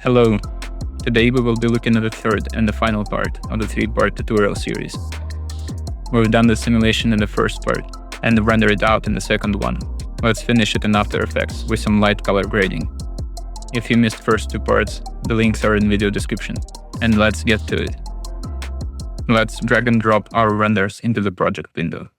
Hello, today we will be looking at the third and the final part of the 3-part tutorial series. We've done the simulation in the first part and rendered it out in the second one. Let's finish it in After Effects with some light color grading. If you missed first 2 parts, the links are in video description. And let's get to it. Let's drag and drop our renders into the project window.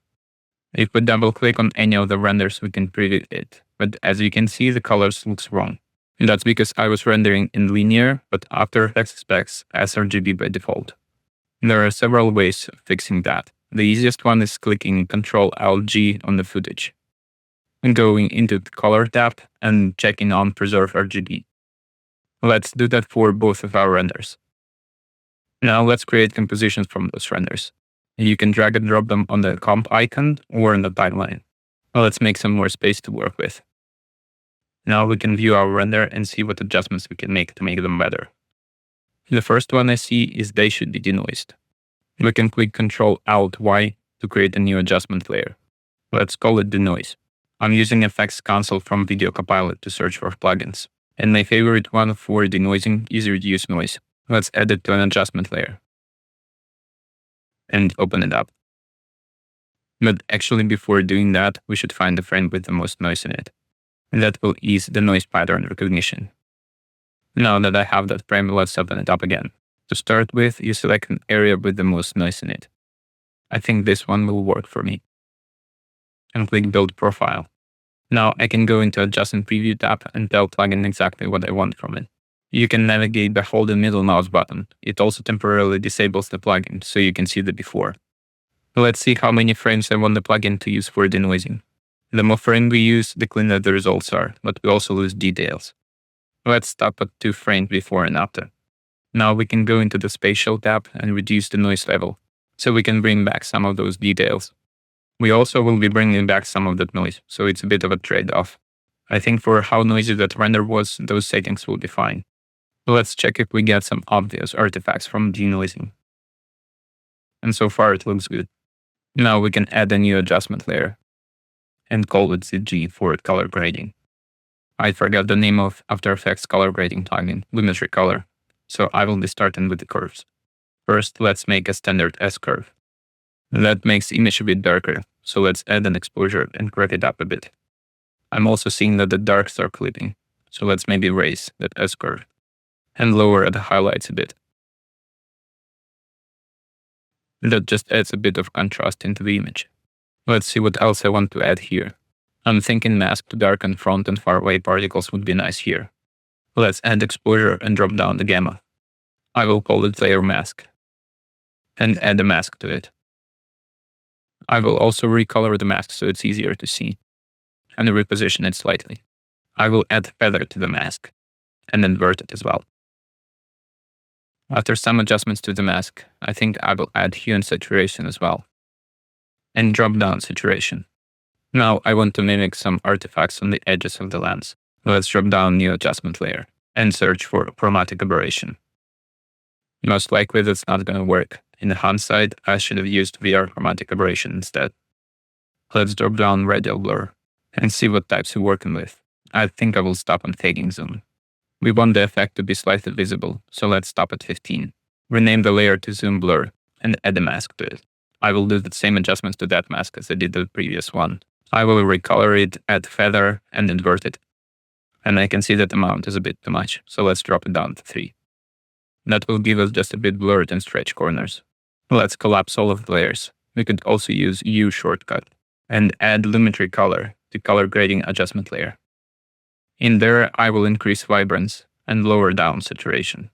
If we double click on any of the renders, we can preview it, but as you can see, the colors looks wrong. And that's because I was rendering in linear, but After Effects expects sRGB by default. There are several ways of fixing that. The easiest one is clicking Ctrl-Alt-G on the footage, and going into the Color tab and checking on Preserve RGB. Let's do that for both of our renders. Now let's create compositions from those renders. You can drag and drop them on the comp icon or in the timeline. Let's make some more space to work with. Now we can view our render and see what adjustments we can make to make them better. The first one I see is they should be denoised. We can click Ctrl-Alt-Y to create a new adjustment layer. Let's call it Denoise. I'm using Effects Console from Video Copilot to search for plugins. And my favorite one for denoising is Reduce Noise. Let's add it to an adjustment layer. And open it up. But actually before doing that, we should find the frame with the most noise in it. And that will ease the noise pattern recognition. Now that I have that frame, let's open it up again. To start with, you select an area with the most noise in it. I think this one will work for me. And click Build Profile. Now I can go into Adjust and Preview tab and tell plugin exactly what I want from it. You can navigate by holding middle mouse button. It also temporarily disables the plugin, so you can see the before. Let's see how many frames I want the plugin to use for denoising. The more frame we use, the cleaner the results are, but we also lose details. Let's stop at 2 frames before and after. Now we can go into the Spatial tab and reduce the noise level, so we can bring back some of those details. We also will be bringing back some of that noise, so it's a bit of a trade-off. I think for how noisy that render was, those settings will be fine. Let's check if we get some obvious artifacts from denoising. And so far it looks good. Now we can add a new adjustment layer and call it ZG for color grading. I forgot the name of After Effects color grading plugin, Lumetri Color, so I will be starting with the curves. First, let's make a standard S-curve. That makes the image a bit darker, so let's add an exposure and crank it up a bit. I'm also seeing that the darks are clipping, so let's maybe raise that S-curve and lower the highlights a bit. That just adds a bit of contrast into the image. Let's see what else I want to add here. I'm thinking mask to darken front and far away particles would be nice here. Let's add exposure and drop down the gamma. I will call it layer mask and add a mask to it. I will also recolor the mask so it's easier to see and reposition it slightly. I will add feather to the mask and invert it as well. After some adjustments to the mask, I think I will add hue and saturation as well. And drop down saturation. Now I want to mimic some artifacts on the edges of the lens. Let's drop down new adjustment layer and search for chromatic aberration. Most likely that's not going to work. In the hindsight, I should have used VR chromatic aberration instead. Let's drop down radial blur and see what types we're working with. I think I will stop on fading zone. We want the effect to be slightly visible, so let's stop at 15. Rename the layer to zoom blur and add a mask to it. I will do the same adjustments to that mask as I did the previous one. I will recolor it, add feather, and invert it. And I can see that amount is a bit too much, so let's drop it down to 3. That will give us just a bit blurred and stretch corners. Let's collapse all of the layers. We could also use U shortcut and add Lumetri Color to color grading adjustment layer. In there, I will increase vibrance and lower down saturation.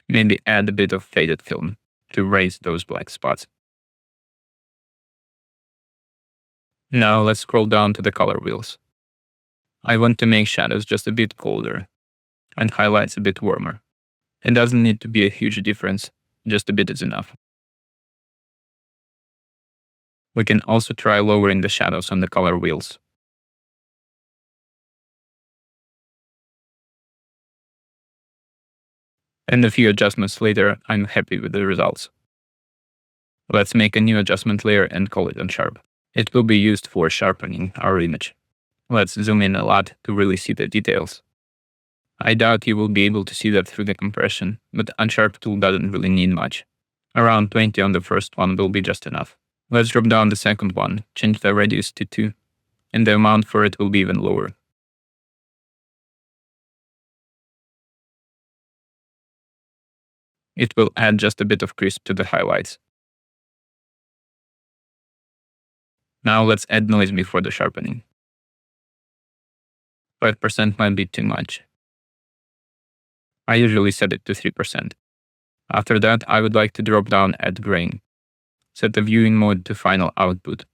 Maybe add a bit of faded film to raise those black spots. Now let's scroll down to the color wheels. I want to make shadows just a bit colder and highlights a bit warmer. It doesn't need to be a huge difference, just a bit is enough. We can also try lowering the shadows on the color wheels. And a few adjustments later, I'm happy with the results. Let's make a new adjustment layer and call it unsharp. It will be used for sharpening our image. Let's zoom in a lot to really see the details. I doubt you will be able to see that through the compression, but Unsharp tool doesn't really need much. Around 20 on the first one will be just enough. Let's drop down the second one, change the radius to 2, and the amount for it will be even lower. It will add just a bit of crisp to the highlights. Now let's add noise before the sharpening. 5% might be too much. I usually set it to 3%. After that, I would like to drop down Add Grain. Set the viewing mode to final output.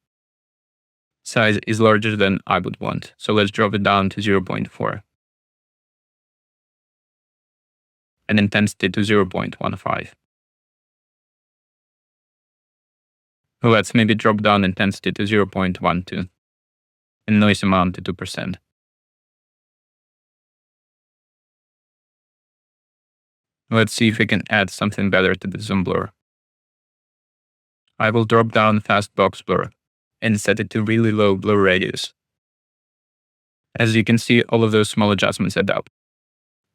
Size is larger than I would want, so let's drop it down to 0.4. And intensity to 0.15. Let's maybe drop down intensity to 0.12 and noise amount to 2%. Let's see if we can add something better to the zoom blur. I will drop down fast box blur and set it to really low blur radius. As you can see, all of those small adjustments add up.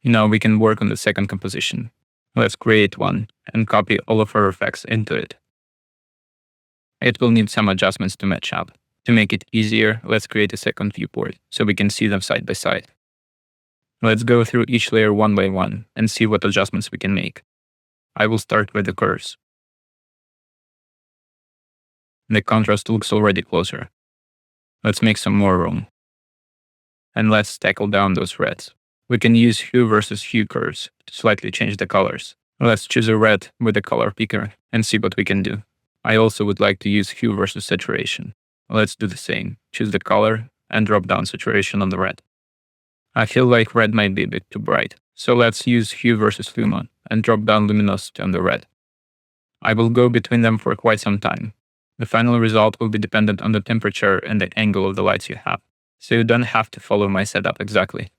Now we can work on the second composition. Let's create one and copy all of our effects into it. It will need some adjustments to match up. To make it easier, let's create a second viewport so we can see them side by side. Let's go through each layer one by one and see what adjustments we can make. I will start with the curves. The contrast looks already closer. Let's make some more room. And let's tackle down those reds. We can use hue versus hue curves to slightly change the colors. Let's choose a red with a color picker and see what we can do. I also would like to use hue versus saturation. Let's do the same. Choose the color and drop down saturation on the red. I feel like red might be a bit too bright, so let's use hue versus luma and drop down luminosity on the red. I will go between them for quite some time. The final result will be dependent on the temperature and the angle of the lights you have, so you don't have to follow my setup exactly.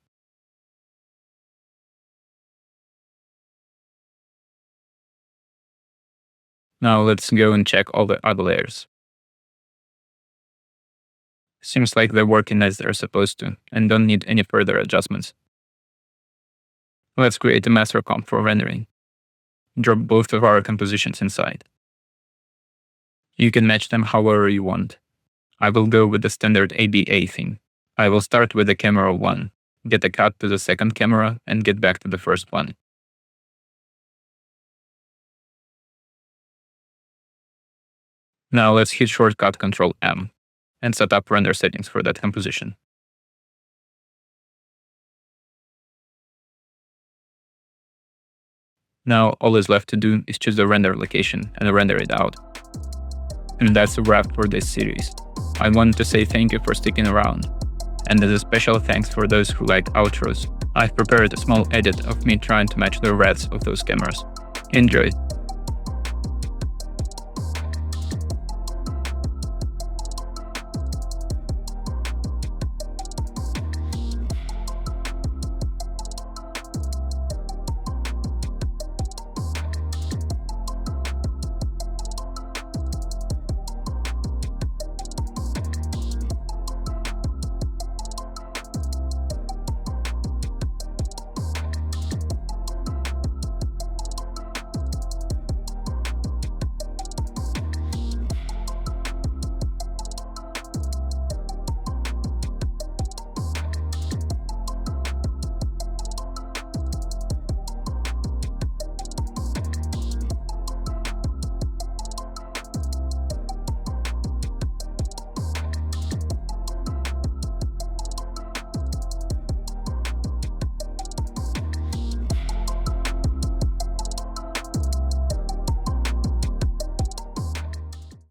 Now let's go and check all the other layers. Seems like they're working as they're supposed to and don't need any further adjustments. Let's create a master comp for rendering. Drop both of our compositions inside. You can match them however you want. I will go with the standard ABA theme. I will start with the camera 1, get a cut to the second camera, and get back to the first one. Now let's hit shortcut Ctrl M and set up render settings for that composition. Now all is left to do is choose the render location and render it out. And that's a wrap for this series. I want to say thank you for sticking around. And as a special thanks for those who like outros, I've prepared a small edit of me trying to match the reds of those cameras. Enjoy!